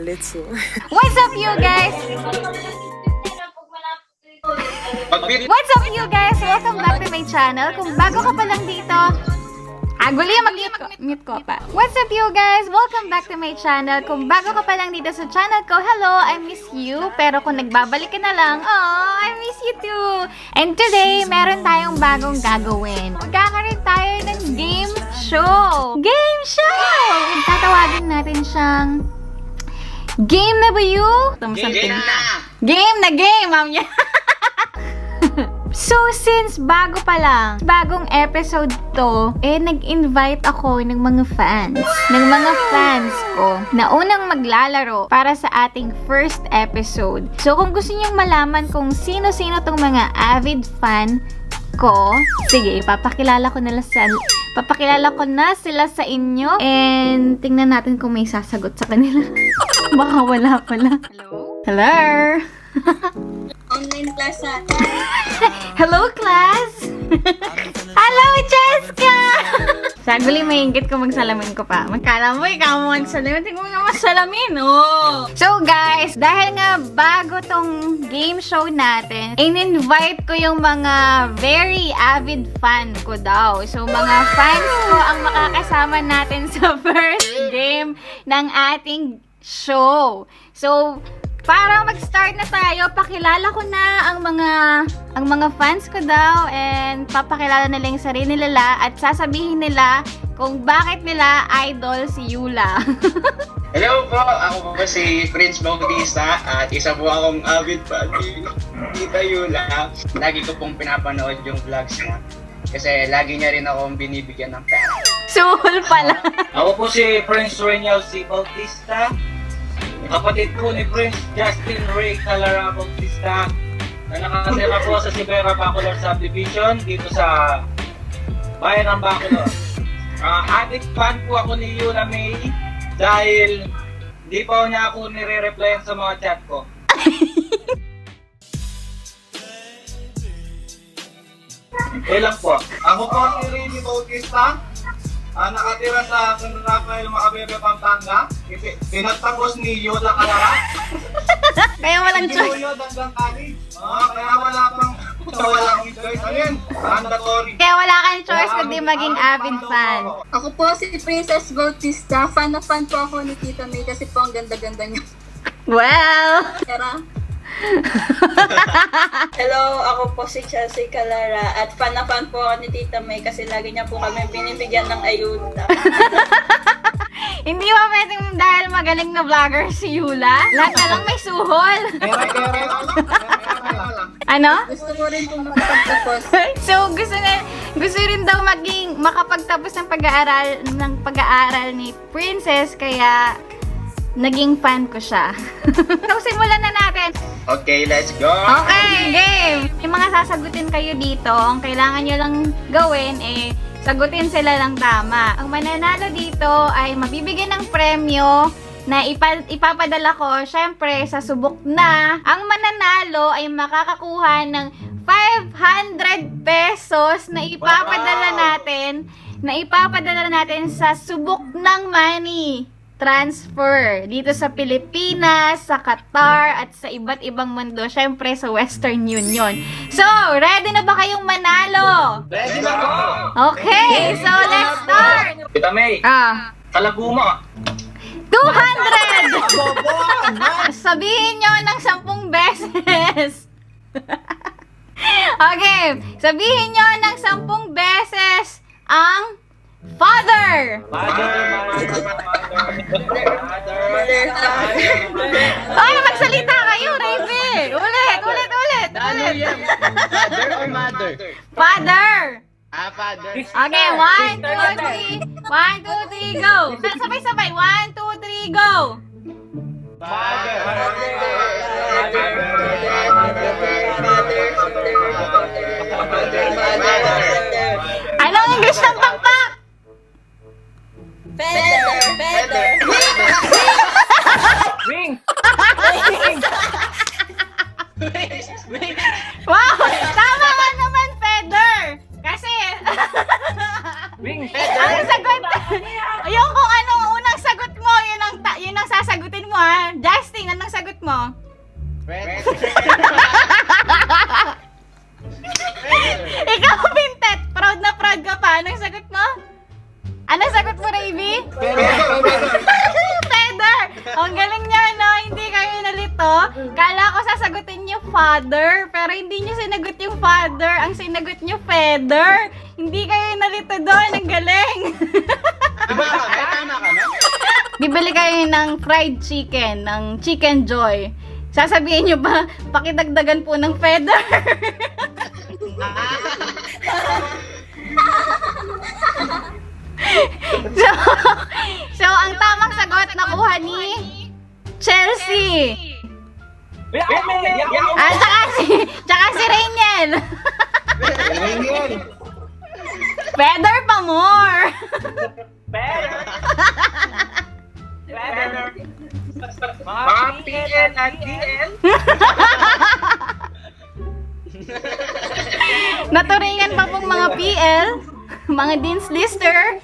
ulit. So, What's up, you guys? What's up, you guys? Welcome back to my channel. Kung bago ka pa lang dito, guli, mag-mute ko pa. What's up, you guys? Welcome back to my channel. Kung bago ka pa lang dito sa channel ko, hello, I miss you. Pero kung nagbabalik ka na lang, oh, I miss you too. And today, meron tayong bagong gagawin. Magkakaroon tayo ng game show. Game show! Tatawagin natin siyang Game na ba you? Game na! Game na game, ma'am niya. So, since bago pa lang, bagong episode to, nag-invite ako ng mga fans. Ng mga fans ko na unang maglalaro para sa ating first episode. So, kung gusto niyong malaman kung sino-sino tong mga avid fan ko, sige, papakilala ko na sila sa inyo. And tingnan natin kung may sasagot sa kanila. Baka wala pala. Hello? Hello? Online class natin. Hello, class! Hello, Cheska! Saguli, may inggit ko magsalamin ko pa. Magkala mo, ikaw mo magsalamin. Tingnan mo nga masalamin, oh! So, guys, dahil nga bago tong game show natin, in-invite ko yung mga very avid fan ko daw. So, mga fans ko ang makakasama natin sa first game ng ating show. So, para mag-start na tayo, pakilala ko na ang mga fans ko daw and papakilala nila yung sarili nila at sasabihin nila kung bakit nila idol si Yula. Hello po, ako po si Prince Bautista at isa po akong avid fan ni Tita Yula. Lagi ko pong pinapanood yung vlogs niya kasi lagi niya rin akong binibigyan ng pera. Suhol pala. Ako po si Prince Reynald C. Bautista. Kapatid ko ni Prince Justin Ray Calara Bautista na nakatira po sa Sibera Bacolor Subdivision dito sa bayan ng Bacolor. Addict fan po ako ni Yula May dahil di pa niya ako nire-replyan sa mga chat ko. Lang po. Ako po si Rini Bautista, nakatira sa San Rafael, Macabebe, Pampanga. Pinagtapos ni Yola Calara. Kaya walang choice. Yola hanggang college. Kaya walang choice. Ayun, mandatory. Kaya wala kang choice kundi maging avid fan. Ako po si Princess Bautista. Fan na fan po ako ni Tita May kasi po ang ganda-ganda niya. Well, Tara. Hello, ako po si Chelsea Calara at fan na fan po ako ni Tita May kasi lagi niya po kami binibigyan ng ayuda. hindi ba pwedeng dahil magaling na vlogger si Yula? Lahat na lang may suhol. Ano? Gusto ko rin po makapagtapos. So, gusto rin daw makapagtapos ng pag-aaral ni Princess, kaya naging fan ko siya. So, simulan na natin. Okay, let's go! Okay, game! Yung mga sasagutin kayo dito, ang kailangan nyo lang gawin, sagutin sila lang tama. Ang mananalo dito ay mabibigyan ng premyo na ipapadala ko, syempre, sa subok na. Ang mananalo ay makakakuha ng 500 pesos na ipapadala natin sa subok ng money transfer dito sa Pilipinas, sa Qatar, at sa iba't ibang mundo. Syempre, sa Western Union. So, ready na ba kayong manalo? Ready na po! Okay, so let's start! Tita May, kalaguma. 200! Sabihin nyo ng 10 beses. Okay, sabihin nyo ng 10 beses ang father. Ay, magsalita kayo, Raven. Ulit. Ano yan? Father or mother? Father. Father. Okay, 1, 2, 3. 1, 2, 3, go. Sabay-sabay. 1, 2, 3, go. Father. Anong English ng pakpak? Feather! Ring! Wow! Tama ka naman, Feather! Kasi... Ring! Ang sagot... yung kung anong unang sagot mo, yun ang sasagutin mo, ha? mo? Ikaw, Bintet, proud na proud ka pa. Anong sagot mo? Anong sagot mo, Ravy? Feather! Ang galing niya, no? Hindi kayo nalito. Kala ko sasagutin niyo father, pero hindi niyo sinagot yung father. Ang sinagot niyo feather. Hindi kayo nalito doon. Ang galing. Diba kami? Tama kami? Bibili kayo ng fried chicken, ng Chicken Joy. Sasabihin niyo ba, pakidagdagan po ng feather? so, ang tamang sagot nakuha ni Chelsea. Ah, tsaka si Rainiel. Feather pa more. Mga PN at DN. Naturingan pa pong mga PL, mga Dean's Lister.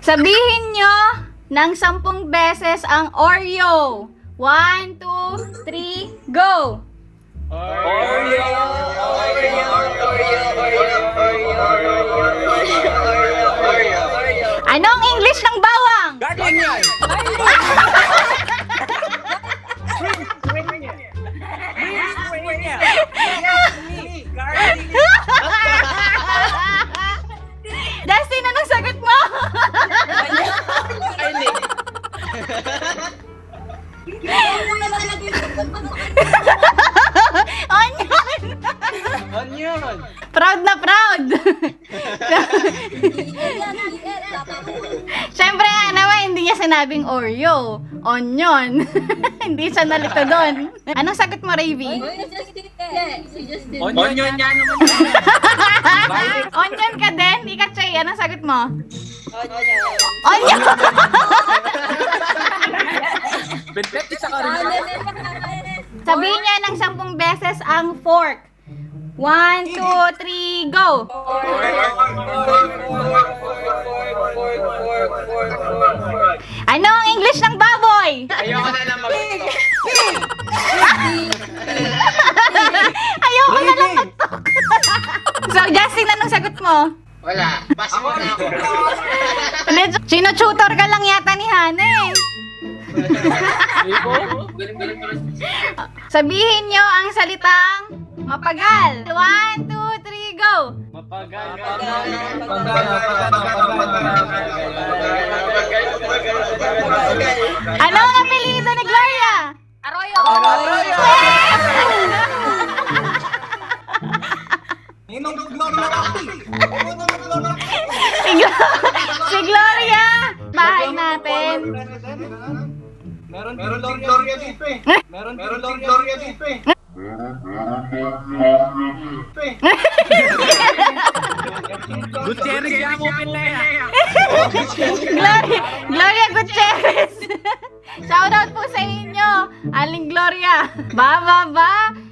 Sabihin nyo ng 10 beses ang Oreo. 1, 2, 3, go! Anong English ng bawang? Dustin, anong sagot mo? Onion! Onion! Proud na proud! Siyempre nga naman, hindi niya sinabing Oreo. Onion. Hindi siya nalito doon. Anong sagot mo, Ravy? Onion niya naman. Onion ka din? Ika, Chay, anong sagot mo? Onion. Onion! Sabihin niya ng 10 beses ang fork. 1, 2, 3, go! Ano ang English ng baboy? Ayoko na lang Ayoko na lang mag-talk. So, Justin, anong sagot mo? Wala. Pass mo na ako. Sino-tutor ka lang yata ni Hana eh. Sabihin nyo ang salitang mapagal. 1, 2, 3, go! Ano ang apelido ni Gloria? Arroyo! Si Gloria! Bahay natin. Meron din Gloria dito eh. Meron din Gloria dito eh. Gutierrez yan mo pinaya. Gloria Gutierrez. Shoutout po sa inyo, Aling Gloria. Ba.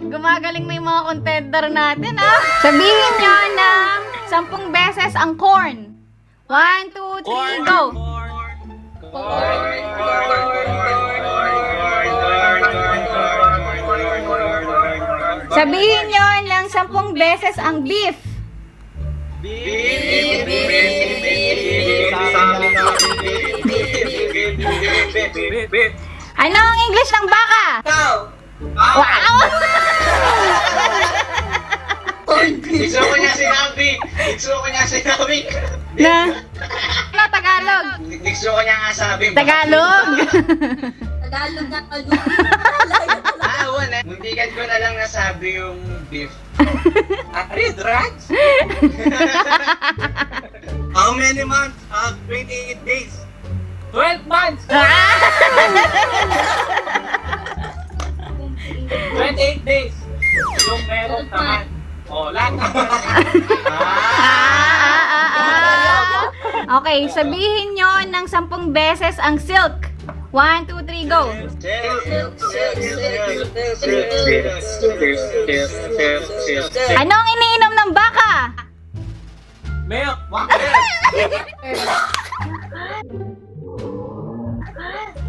Gumagaling na yung mga contender natin, ha? Sabihin nyo ng 10 beses ang corn. 1, 2, 3, go! Sabihin nyo ng 10 beses ang beef. Ano ang English ng baka? Cow. Wow! Gusto ko niya sinabi. Na? Ano Tagalog? Gusto ko niya nga sabi. Tagalog? Tagalog na Wala. Muntikan ko na lang nasabi yung beef. Drugs? How many months? 28 days. 12 months! 28 days. Yung meron naman. Lahat naman. Okay, sabihin nyo ng 10 beses ang silk. 1, 2, 3, go! Ano ang iniinom ng baka? Milk!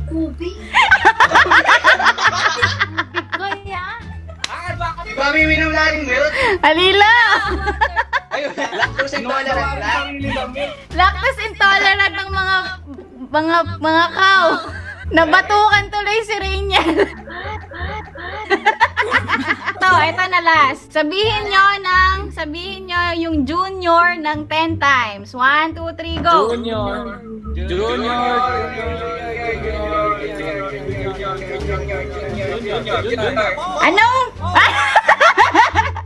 Kubi. Nawiwi ng lalim mo yun. Alila! Ayun, lactose intolerant lang. Lactose intolerant ng mga cow. Nabatukan tuloy si Rainiel. Ito na last. Sabihin nyo yung junior ng 10 times. 1, 2, 3, go! Junior. Anong?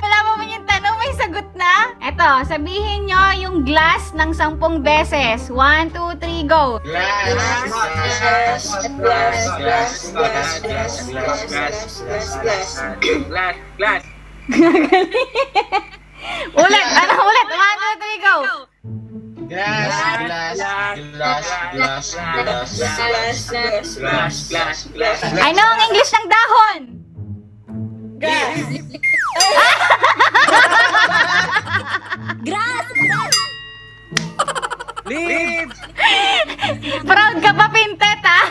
Wala mo man yung tanong, may sagot na? Eto, sabihin nyo yung glass ng 10 beses. 1, 2, 3, go! Glass. Ulit! Ano ulit? 1, 2, 3, go! Glass. Ano ang English ng dahon? Leaves. Proud ka pa, Pintet, ha?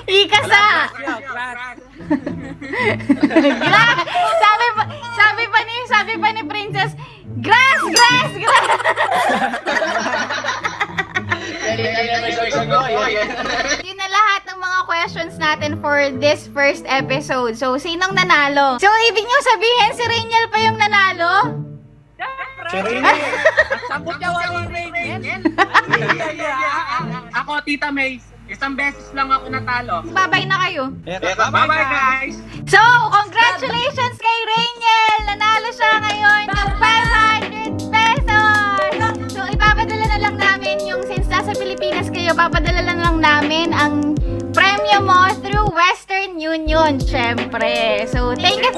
Ikasa! Grass! Sabi pa ni Princess, grass! Yun na lahat ng mga questions natin for this first episode. So, sinong nanalo? So, ibig nyo sabihin, si Rainiel pa yung nanalo? Sagot niya wala Rainiel. Ako, Tita May, isang beses lang ako natalo. Babay na kayo. Bye-bye, guys. So, congratulations kay Rainiel! Nanalo siya ngayon ng 500 pesos! So, ipapadala na lang namin yung, since nasa Pilipinas kayo, papadala na lang namin ang premyo mo through Western Union, syempre. So, thank you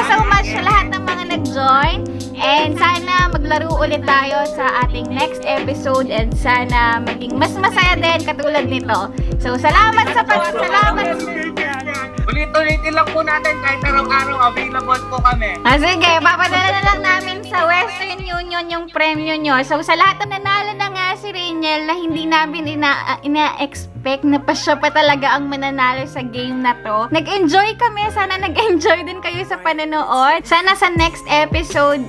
so much sa lahat ng mga nag-join. And sana maglaro ulit tayo sa ating next episode and sana maging mas masaya din katulad nito. So, salamat sa salamat. Ulit-ulitin lang po natin kahit araw-araw available po kami. Sige, papadala na lang namin sa Western Union yung premyo nyo. So, sa lahat ng nanalo na nga si Rainiel na hindi namin ina-expect na pa siya pa talaga ang mananalo sa game na to. Nag-enjoy kami. Sana nag-enjoy din kayo sa panonood. Sana sa next episode,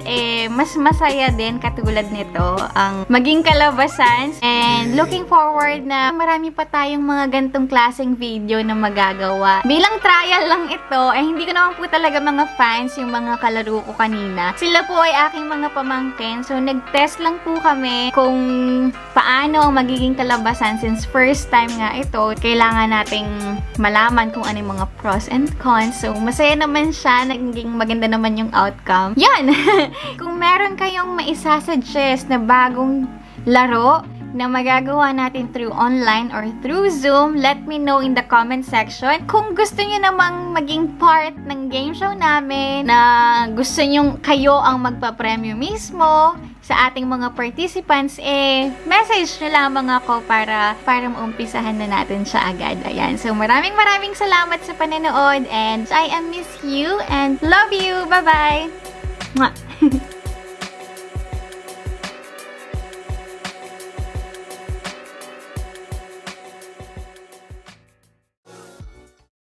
mas masaya din katulad nito ang maging kalabasan. And looking forward na marami pa tayong mga gantong klaseng video na magagawa. Bilang trial lang ito, hindi ko naman po talaga mga fans yung mga kalaro ko kanina. Sila po ay aking mga pamangkin. So, nag-test lang po kami kung paano ang magiging kalabasan since first time nga ito. Kailangan nating malaman kung ano yung mga pros and cons. So, masaya naman siya. Naging maganda naman yung outcome. Yan! Kung meron kayong maisasuggest na bagong laro na magagawa natin through online or through Zoom, let me know in the comment section. Kung gusto nyo namang maging part ng game show namin, na gusto nyo kayo ang magpa-premyo mismo sa ating mga participants, message nyo lamang ako para maumpisahan na natin siya agad. Ayan. So, maraming salamat sa pananood and I miss you and love you. Bye-bye! Mwah!